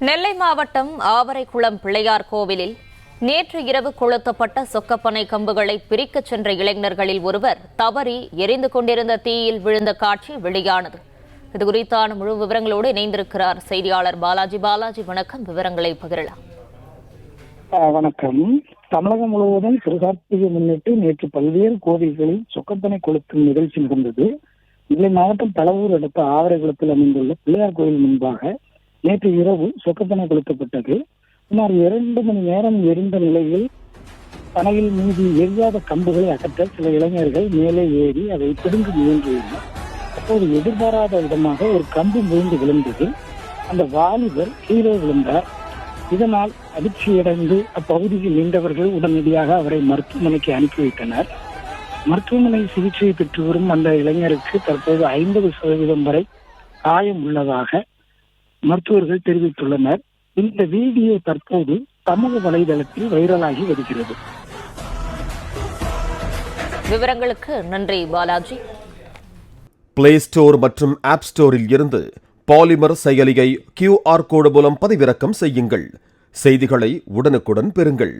நெல்லை மாவட்டம் ஆவரைக்குளம் பிள்ளையார் கோவிலில் நேற்று இரவு கொளுத்தப்பட்ட சொக்கப்பனை கம்புகளை பிரிக்கச் சென்ற இளைஞர்களில் ஒருவர் தவறி எரிந்து கொண்டிருந்த தீயில் விழுந்த காட்சி வெளியானது. இதுகுறித்தான முழு விவரங்களோடு இணைந்திருக்கிறார் செய்தியாளர் பாலாஜி. வணக்கம், விவரங்களை பகிரலாம். வணக்கம். தமிழகம் முழுவதும் சிறுகார்த்திகை முன்னிட்டு நேற்று பல்வேறு கோவில்களில் சொக்கப்பனை கொளுத்தும் நிகழ்ச்சி நடந்தது. நெல்லை மாவட்டம் தளவூர் அடுத்த ஆவரைக்குளத்தில் அமைந்துள்ள பிள்ளையார் கோவில் முன்பாக நேற்று இரவு சொக்கப்பனை கொளுத்தப்பட்டது. சுமார் 2 மணி நேரம் எரிந்த நிலையில் பனையில் மீதி எரியாத கம்புகளை அகற்ற சில இளைஞர்கள் மேலே ஏறி அதை பிடுங்க முயன்றுள்ளனர். அப்போது எதிர்பாராத விதமாக ஒரு கம்பு விழுந்து விழுந்தது. அந்த வாலிபர் கீழே விழுந்தார். இதனால் அதிர்ச்சியடைந்து அப்பகுதியில் நின்றவர்கள் உடனடியாக அவரை மருத்துவமனைக்கு அனுப்பி வைத்தனர். மருத்துவமனை சிகிச்சை பெற்று வரும் அந்த இளைஞருக்கு தற்போது 50% வரை காயம் உள்ளதாக மருத்துவர்கள் தெரிவித்துள்ளனர். இந்த வீடியோ தற்போது சமூக வலைதளத்தில் வைரலாகி வருகிறது. விவரங்களுக்கு நன்றி பாலாஜி. பிளே ஸ்டோர் மற்றும் ஆப் ஸ்டோரில் இருந்து பாலிமர் செயலியை QR கோடு மூலம் பதிவிறக்கம் செய்யுங்கள். செய்திகளை உடனுக்குடன் பெறுங்கள்.